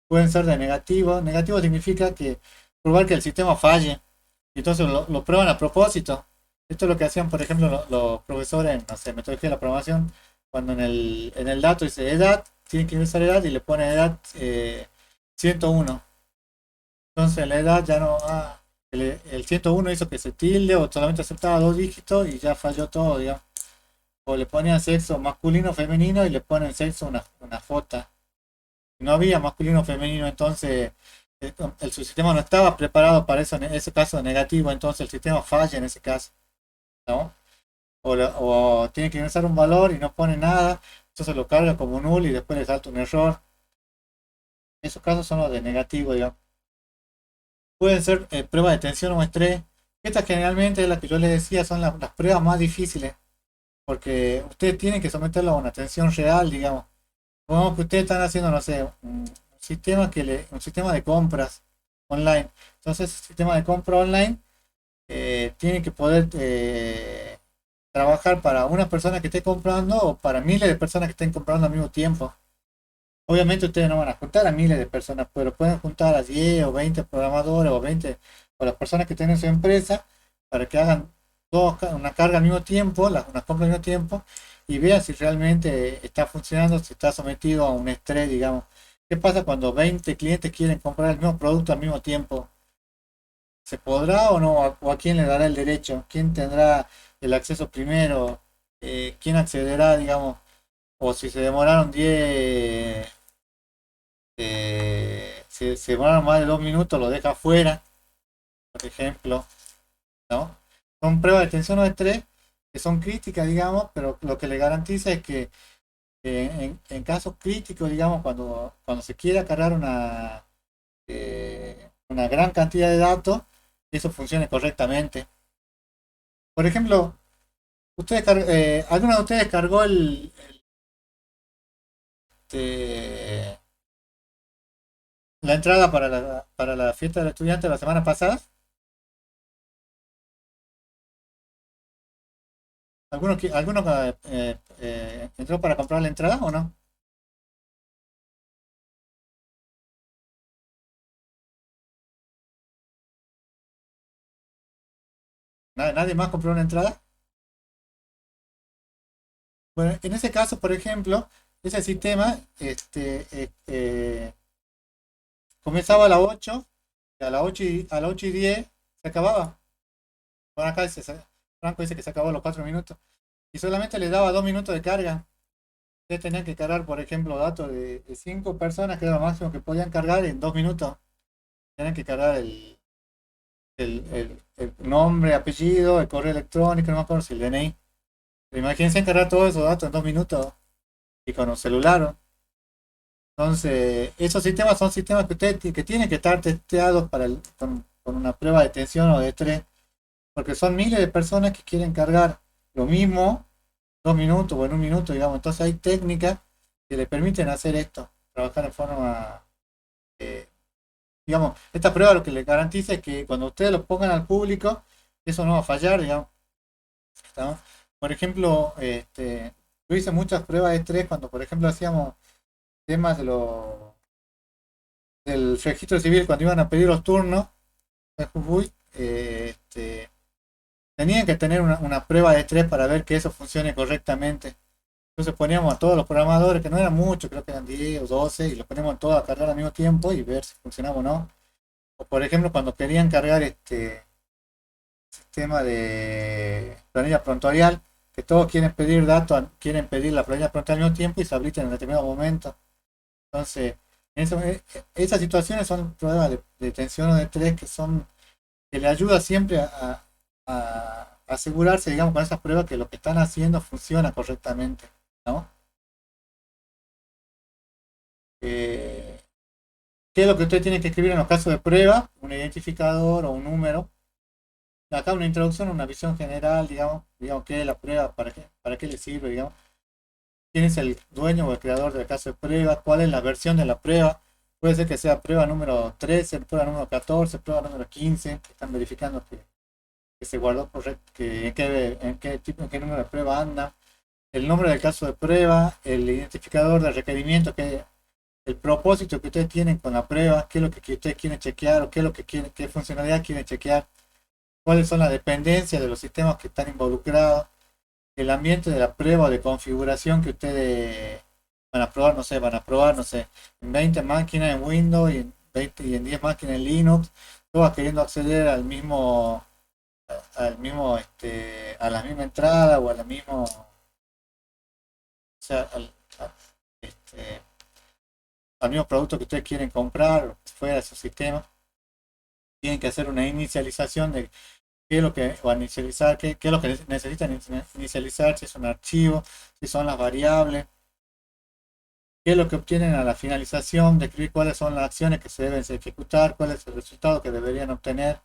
Pueden ser de negativo. Negativo significa que probar que el sistema falle. Entonces lo prueban a propósito. Esto es lo que hacían, por ejemplo, los profesores en, no sé, metodología de la programación, cuando en el dato dice edad, tienen que ingresar edad y le pone edad 101. Entonces la edad ya no, el 101 hizo que se tilde o solamente aceptaba dos dígitos y ya falló todo, digamos. O le ponían sexo masculino, femenino y le ponen sexo una J. No había masculino o femenino, entonces su sistema no estaba preparado para eso, en ese caso negativo, entonces el sistema falla en ese caso, ¿no? O tiene que ingresar un valor y no pone nada, entonces lo carga como null y después le salta un error. Esos casos son los de negativo, digamos. Pueden ser pruebas de tensión o estrés. Estas generalmente, las que yo les decía, son las pruebas más difíciles, porque ustedes tienen que someterlo a una tensión real, digamos. Supongamos que ustedes están haciendo, no sé, un sistema de compras online. Entonces, el sistema de compra online tiene que poder trabajar para una persona que esté comprando o para miles de personas que estén comprando al mismo tiempo. Obviamente ustedes no van a juntar a miles de personas, pero pueden juntar a 10 o 20 programadores o 20 o las personas que tienen su empresa para que hagan una carga al mismo tiempo, una compra al mismo tiempo y vean si realmente está funcionando, si está sometido a un estrés, digamos. ¿Qué pasa cuando 20 clientes quieren comprar el mismo producto al mismo tiempo? ¿Se podrá o no? ¿O a quién le dará el derecho? ¿Quién tendrá el acceso primero? ¿Quién accederá, digamos? O si se demoraron 10 se demoraron más de 2 minutos, lo deja fuera, por ejemplo, ¿no? Son pruebas de tensión o de estrés que son críticas, digamos, pero lo que le garantiza es que en casos críticos, digamos, cuando se quiera cargar una gran cantidad de datos, eso funcione correctamente. Por ejemplo, ¿alguno de ustedes cargó eh, la entrada para la fiesta del estudiante la semana pasada? ¿Alguno entró para comprar la entrada o no? ¿Nadie más compró una entrada? Bueno, en ese caso, por ejemplo, ese sistema comenzaba a las 8 y a las 8:10 se acababa. Bueno, acá Franco dice que se acabó a los 4 minutos y solamente le daba 2 minutos de carga. Ustedes tenían que cargar, por ejemplo, datos de 5 personas, que era lo máximo que podían cargar en 2 minutos. Tenían que cargar el nombre, apellido, el correo electrónico, no me acuerdo si el DNI. Pero imagínense cargar todos esos datos en 2 minutos y con un celular, ¿no? Entonces, esos sistemas son sistemas que tienen que estar testeados con una prueba de tensión o de estrés, porque son miles de personas que quieren cargar lo mismo 2 minutos o en 1 minuto, digamos. Entonces hay técnicas que le permiten hacer esto, trabajar en forma, eh, digamos, esta prueba lo que le garantiza es que cuando ustedes lo pongan al público, eso no va a fallar, digamos. ¿No? Por ejemplo, yo hice muchas pruebas de estrés cuando, por ejemplo, hacíamos temas del registro civil, cuando iban a pedir los turnos de Jujuy, tenían que tener una prueba de estrés para ver que eso funcione correctamente. Entonces poníamos a todos los programadores, que no eran muchos, creo que eran 10 o 12, y los poníamos todos a cargar al mismo tiempo y ver si funcionaba o no. O por ejemplo, cuando querían cargar este sistema de planilla prontuarial, que todos quieren pedir datos, quieren pedir la planilla prontuarial al mismo tiempo y se habilitan en determinado momento. Entonces, esas situaciones son pruebas de tensión o de estrés que le ayuda siempre a asegurarse, digamos, con esas pruebas que lo que están haciendo funciona correctamente, ¿no? Eh, ¿Qué es lo que usted tiene que escribir en los casos de prueba? Un identificador o un número. Acá una introducción, una visión general, digamos qué es la prueba, para qué le sirve, digamos. ¿Quién es el dueño o el creador del caso de prueba? ¿Cuál es la versión de la prueba? Puede ser que sea prueba número 13, prueba número 14, prueba número 15, que están verificando que se guardó correcto, que en qué número de prueba anda, el nombre del caso de prueba, el identificador del requerimiento, que el propósito que ustedes tienen con la prueba, qué es lo que ustedes quieren chequear o qué es lo que quieren, qué funcionalidad quieren chequear, cuáles son las dependencias de los sistemas que están involucrados, el ambiente de la prueba o de configuración que ustedes van a probar, no sé, en 20 máquinas en Windows y en 20 y en 10 máquinas en Linux, todas queriendo acceder a la misma entrada o a la misma, o sea, este, al mismo producto que ustedes quieren comprar fuera de su sistema. Tienen que hacer una inicialización de qué es lo que va a inicializar, qué es lo que necesitan inicializar, si es un archivo, si son las variables, qué es lo que obtienen a la finalización, describir cuáles son las acciones que se deben ejecutar, cuál es el resultado que deberían obtener,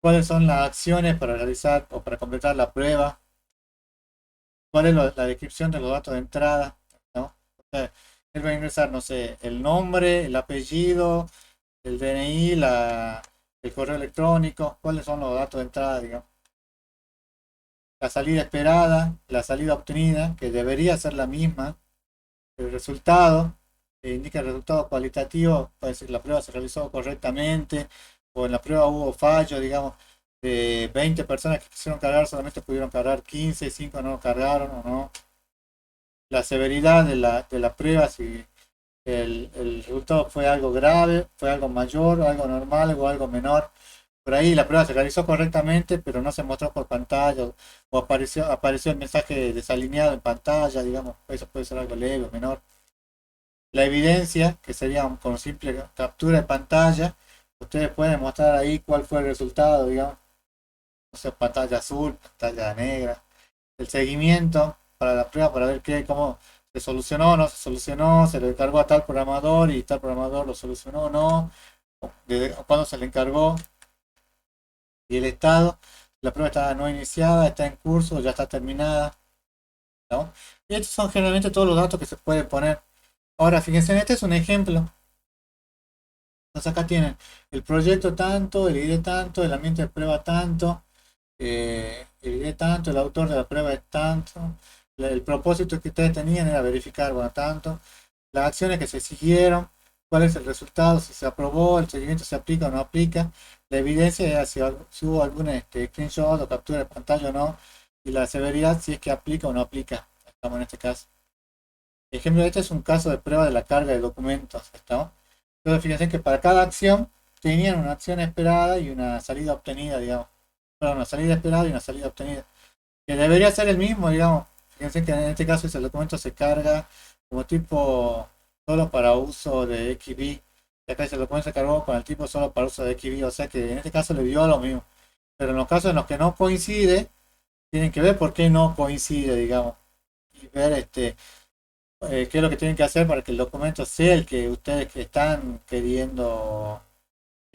cuáles son las acciones para realizar o para completar la prueba, cuál es la descripción de los datos de entrada, ¿no? O sea, él va a ingresar, no sé, el nombre, el apellido, el DNI, el correo electrónico, cuáles son los datos de entrada, digamos. La salida esperada, la salida obtenida, que debería ser la misma, el resultado, indica el resultado cualitativo, puede decir la prueba se realizó correctamente, o en la prueba hubo fallo, digamos, de 20 personas que quisieron cargar, solamente pudieron cargar 15, 5 no cargaron o no. La severidad de la prueba, si el resultado fue algo grave, fue algo mayor, algo normal o algo menor. Por ahí la prueba se realizó correctamente, pero no se mostró por pantalla o apareció el mensaje desalineado en pantalla, digamos, eso puede ser algo leve o menor. La evidencia, que sería con simple captura de pantalla, ustedes pueden mostrar ahí cuál fue el resultado, digamos, no sé, pantalla azul, pantalla negra. El seguimiento para la prueba, para ver cómo se solucionó o no se solucionó, se le encargó a tal programador y tal programador lo solucionó o no, desde cuándo se le encargó, y el estado, la prueba está no iniciada, está en curso, ya está terminada, ¿no? Y estos son generalmente todos los datos que se pueden poner. Ahora, fíjense, este es un ejemplo. Entonces acá tienen el proyecto tanto, el ID tanto, el ambiente de prueba tanto, el ID tanto, el autor de la prueba es tanto, el propósito que ustedes tenían era verificar, bueno, tanto, las acciones que se siguieron, cuál es el resultado, si se aprobó, el seguimiento se aplica o no aplica, la evidencia era si hubo algún screenshot o captura de pantalla o no, y la severidad si es que aplica o no aplica. Estamos en este caso. Ejemplo, este es un caso de prueba de la carga de documentos. ¿Estamos? Entonces, fíjense que para cada acción tenían una acción esperada y una salida obtenida, digamos. Perdón, una salida esperada y una salida obtenida. Que debería ser el mismo, digamos. Fíjense que en este caso ese documento se carga como tipo solo para uso de XB. Y acá ese documento se cargó con el tipo solo para uso de XB. O sea que en este caso le dio lo mismo. Pero en los casos en los que no coincide, tienen que ver por qué no coincide, digamos. Y ver qué es lo que tienen que hacer para que el documento sea el que ustedes que están queriendo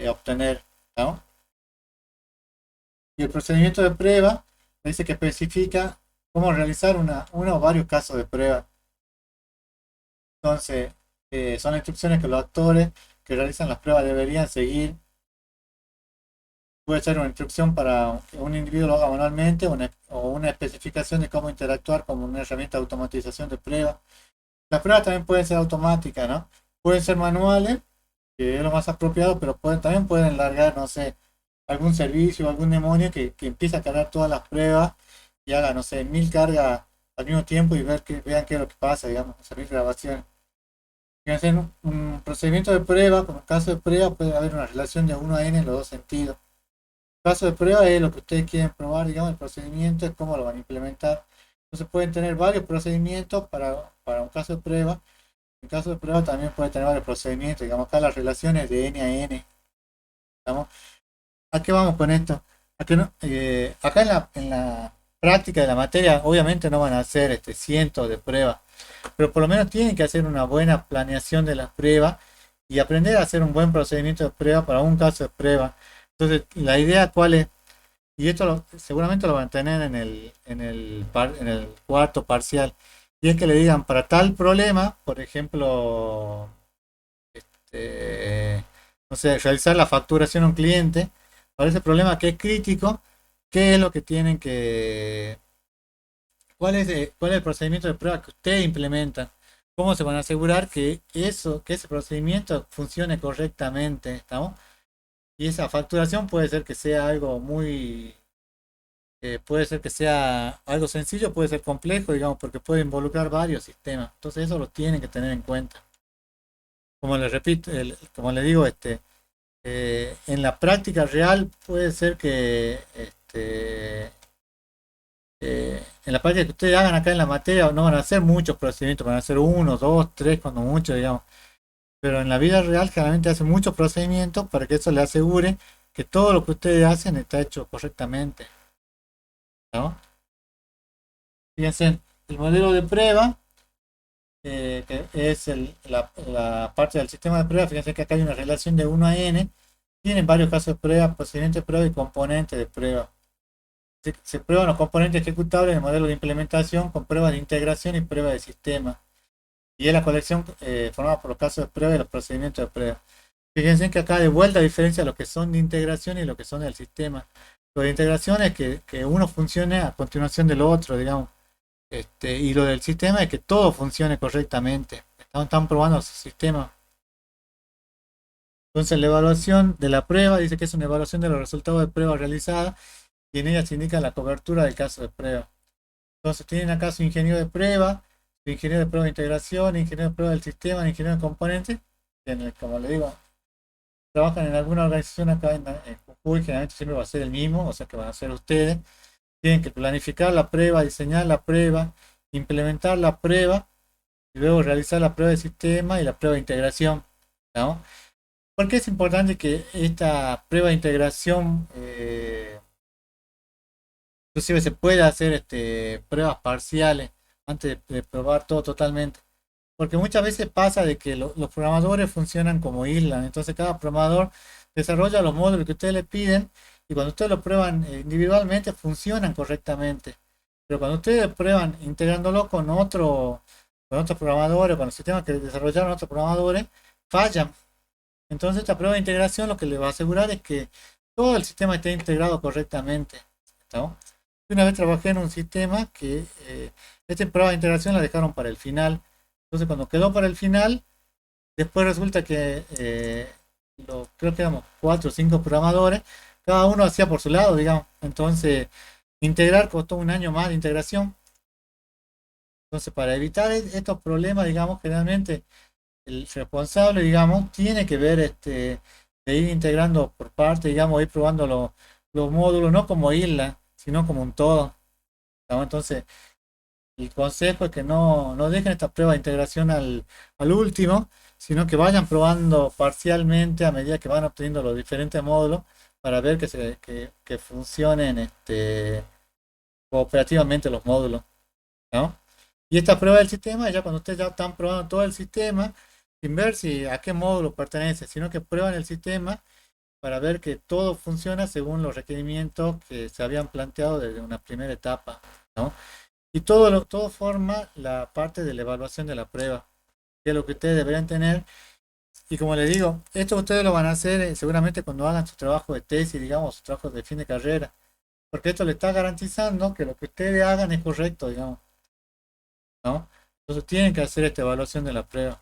obtener, ¿no? Y el procedimiento de prueba dice que especifica cómo realizar una o varios casos de prueba. Entonces, son las instrucciones que los actores que realizan las pruebas deberían seguir. Puede ser una instrucción para que un individuo lo haga manualmente o una especificación de cómo interactuar como una herramienta de automatización de prueba. Las pruebas también pueden ser automáticas, ¿no? Pueden ser manuales, que es lo más apropiado, pero también pueden largar, no sé, algún servicio, algún demonio que empiece a cargar todas las pruebas y haga, no sé, 1000 cargas al mismo tiempo y vean qué es lo que pasa, digamos, hacer 1000 grabaciones. Fíjense, en un procedimiento de prueba, como caso de prueba, puede haber una relación de 1 a n en los dos sentidos. Caso de prueba es lo que ustedes quieren probar, digamos, el procedimiento es cómo lo van a implementar. Entonces pueden tener varios procedimientos para un caso de prueba. En caso de prueba también puede tener varios procedimientos, digamos acá las relaciones de n a n. ¿Estamos? ¿A qué vamos con esto? Acá en la práctica de la materia, obviamente no van a hacer cientos de pruebas, pero por lo menos tienen que hacer una buena planeación de las pruebas y aprender a hacer un buen procedimiento de prueba para un caso de prueba. Entonces, la idea cuál es, y esto seguramente lo van a tener en el cuarto parcial, y es que le digan para tal problema, por ejemplo, eh, no sé, realizar la facturación a un cliente, para ese problema que es crítico, ¿qué es lo que tienen que, cuál es el procedimiento de prueba que ustedes implementan? ¿Cómo se van a asegurar que que ese procedimiento funcione correctamente? ¿Estamos? Y esa facturación puede ser que sea algo muy, puede ser que sea algo sencillo, puede ser complejo, digamos, porque puede involucrar varios sistemas. Entonces eso lo tienen que tener en cuenta. Como les repito, como les digo, en la práctica real puede ser que en la práctica que ustedes hagan acá en la materia no van a hacer muchos procedimientos, van a hacer uno, dos, tres, cuando mucho, digamos. Pero en la vida real generalmente hacen muchos procedimientos para que eso le asegure que todo lo que ustedes hacen está hecho correctamente, ¿no? Fíjense, el modelo de prueba, que es la parte del sistema de prueba, fíjense que acá hay una relación de 1 a n, tienen varios casos de prueba, procedimiento de prueba y componentes de prueba. Se prueban los componentes ejecutables en el modelo de implementación con pruebas de integración y pruebas de sistema. Y es la colección formada por los casos de prueba y los procedimientos de prueba. Fíjense que acá de vuelta diferencia lo que son de integración y lo que son del sistema. Lo de integración es que uno funcione a continuación del otro, digamos. Y lo del sistema es que todo funcione correctamente. Están probando su sistema. Entonces la evaluación de la prueba dice que es una evaluación de los resultados de prueba realizada y en ella se indica la cobertura del caso de prueba. Entonces tienen acá su ingeniero de prueba, su ingeniero de prueba de integración, ingeniero de prueba del sistema, ingeniero de componentes, como le digo, trabajan en alguna organización acá en Jujuy, generalmente siempre va a ser el mismo, o sea que van a ser ustedes. Tienen que planificar la prueba, diseñar la prueba, implementar la prueba y luego realizar la prueba de sistema y la prueba de integración, ¿no? ¿Por qué es importante que esta prueba de integración, inclusive se pueda hacer pruebas parciales antes de probar todo totalmente? Porque muchas veces pasa de que los programadores funcionan como islas, entonces cada programador desarrolla los módulos que ustedes le piden y cuando ustedes lo prueban individualmente funcionan correctamente. Pero cuando ustedes prueban integrándolo con otros programadores, con los sistemas que desarrollaron otros programadores, fallan. Entonces esta prueba de integración lo que le va a asegurar es que todo el sistema esté integrado correctamente, ¿no? Una vez trabajé en un sistema que esta prueba de integración la dejaron para el final. Entonces cuando quedó para el final, después resulta que creo que éramos 4 o 5 programadores, cada uno hacía por su lado, digamos. Entonces integrar costó un año más de integración. Entonces para evitar estos problemas, digamos, generalmente el responsable, digamos, tiene que ver de ir integrando por parte, digamos, ir probando los módulos, no como isla, sino como un todo, ¿no? Entonces, el consejo es que no dejen esta prueba de integración al último, sino que vayan probando parcialmente a medida que van obteniendo los diferentes módulos para ver que funcionen cooperativamente los módulos, ¿no? Y esta prueba del sistema, ya cuando ustedes ya están probando todo el sistema, sin ver si a qué módulo pertenece, sino que prueban el sistema para ver que todo funciona según los requerimientos que se habían planteado desde una primera etapa, ¿no? Y todo forma la parte de la evaluación de la prueba, que es lo que ustedes deberían tener. Y como les digo, esto ustedes lo van a hacer seguramente cuando hagan su trabajo de tesis, digamos, su trabajo de fin de carrera, porque esto le está garantizando que lo que ustedes hagan es correcto, digamos, ¿no? Entonces tienen que hacer esta evaluación de la prueba,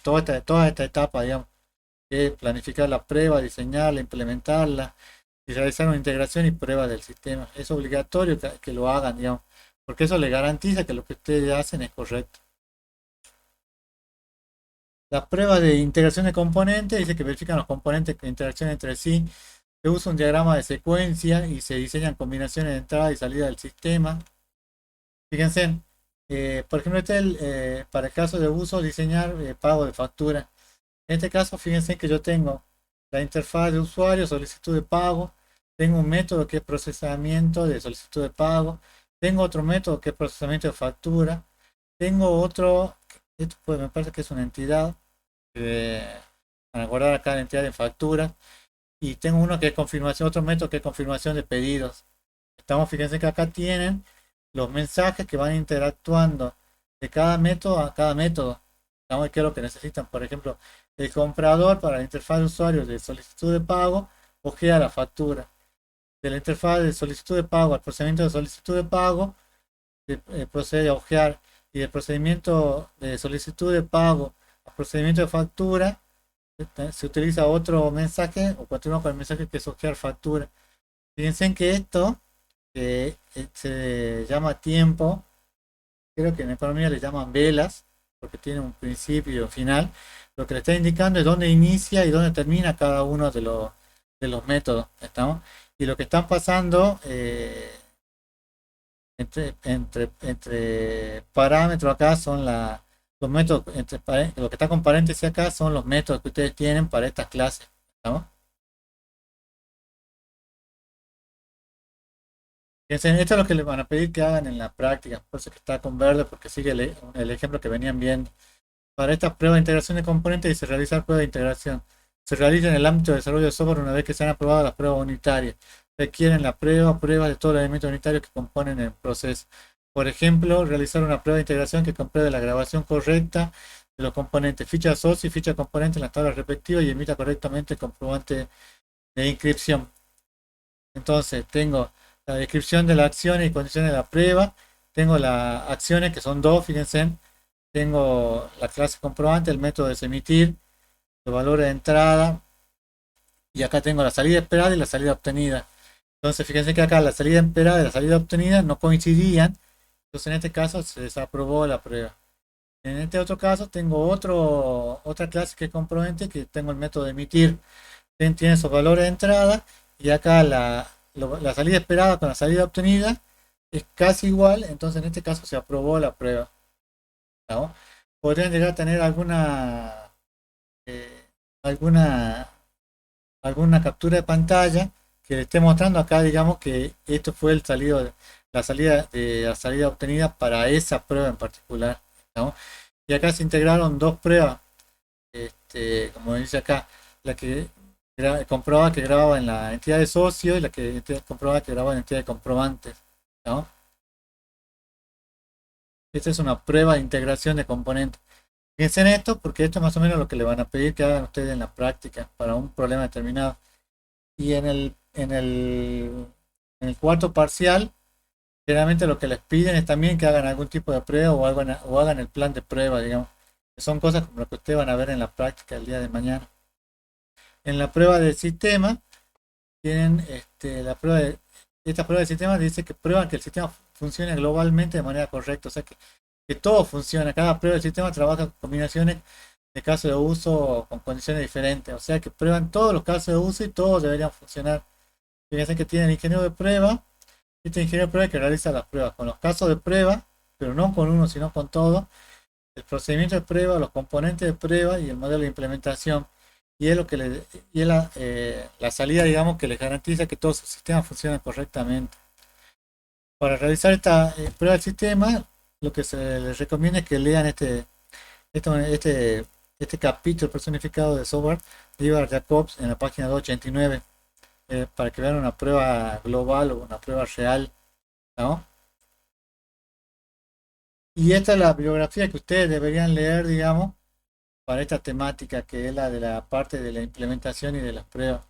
toda esta etapa, digamos, que es planificar la prueba, diseñarla, implementarla y realizar una integración y prueba del sistema. Es obligatorio que lo hagan, digamos, porque eso le garantiza que lo que ustedes hacen es correcto. La prueba de integración de componentes dice que verifican los componentes que interaccionan entre sí. Se usa un diagrama de secuencia y se diseñan combinaciones de entrada y salida del sistema. Fíjense, por ejemplo, para el caso de uso, diseñar pago de factura. En este caso, fíjense que yo tengo la interfaz de usuario, solicitud de pago. tengo un método que es procesamiento de solicitud de pago, tengo otro método que es procesamiento de factura, tengo otro, esto pues me parece que es una entidad, para guardar acá la entidad de factura, y tengo uno que es confirmación, otro método que es confirmación de pedidos. Estamos, fíjense que acá tienen los mensajes que van interactuando de cada método a cada método. Estamos, qué es lo que necesitan. Por ejemplo, el comprador para la interfaz de usuario de solicitud de pago ojea la factura. De la interfaz de solicitud de pago al procedimiento de solicitud de pago procede a ojear, y del procedimiento de solicitud de pago al procedimiento de factura se utiliza otro mensaje o continúa con el mensaje que es ojear factura. Fíjense en que esto se llama tiempo, creo que en economía le llaman velas, porque tiene un principio y un final. Lo que le está indicando es dónde inicia y dónde termina cada uno de los métodos. ¿Estamos? Y lo que están pasando entre parámetros acá son los métodos, lo que está con paréntesis acá son los métodos que ustedes tienen para estas clases. ¿Estamos? Fíjense, esto es lo que les van a pedir que hagan en la práctica, por eso que está con verde, porque sigue el ejemplo que venían viendo. Para esta prueba de integración de componentes y se realiza prueba de integración. Se realiza en el ámbito de desarrollo de software una vez que se han aprobado las pruebas unitarias. Requieren la prueba de todos los elementos unitarios que componen el proceso. Por ejemplo, realizar una prueba de integración que compruebe la grabación correcta de los componentes, ficha socio y ficha componente en las tablas respectivas y emita correctamente el comprobante de inscripción. Entonces, tengo la descripción de las acciones y condiciones de la prueba. Tengo las acciones que son dos, fíjense. Tengo la clase comprobante, el método de emitir, los valores de entrada. Y acá tengo la salida esperada y la salida obtenida. Entonces, fíjense que acá la salida esperada y la salida obtenida no coincidían. Entonces, en este caso se desaprobó la prueba. En este otro caso, tengo otra clase que es comprobante, que tengo el método de emitir. Tiene esos valores de entrada. Y acá la salida esperada con la salida obtenida es casi igual. Entonces, en este caso se aprobó la prueba. ¿No? Podrían llegar a tener eh, alguna, alguna captura de pantalla que le esté mostrando acá, digamos que esto fue la salida obtenida para esa prueba en particular, ¿no? Y acá se integraron dos pruebas, como dice acá, la que comprobaba que grababa en la entidad de socio y la que comprobaba que grababa en la entidad de comprobantes, ¿no? Esta es una prueba de integración de componentes. Fíjense en esto porque esto es más o menos lo que le van a pedir que hagan ustedes en la práctica para un problema determinado. Y en el cuarto parcial, generalmente lo que les piden es también que hagan algún tipo de prueba o hagan el plan de prueba, digamos. Que son cosas como lo que ustedes van a ver en la práctica el día de mañana. En la prueba del sistema, tienen esta prueba del sistema dice que prueban que el sistema funcione globalmente de manera correcta, o sea que todo funciona, cada prueba del sistema trabaja con combinaciones de casos de uso con condiciones diferentes, o sea que prueban todos los casos de uso y todos deberían funcionar. Fíjense que tienen ingeniero de prueba, este ingeniero de prueba que realiza las pruebas con los casos de prueba, pero no con uno, sino con todo, el procedimiento de prueba, los componentes de prueba y el modelo de implementación. Y es lo que y es la salida, digamos, que les garantiza que todos sus sistemas funcionan correctamente. Para realizar esta prueba del sistema, lo que se les recomienda es que lean este, este, este capítulo personificado de software de Ivar Jacobs en la página 289, para que vean una prueba global o una prueba real, ¿no? Y esta es la bibliografía que ustedes deberían leer, digamos, para esta temática que es la de la parte de la implementación y de las pruebas.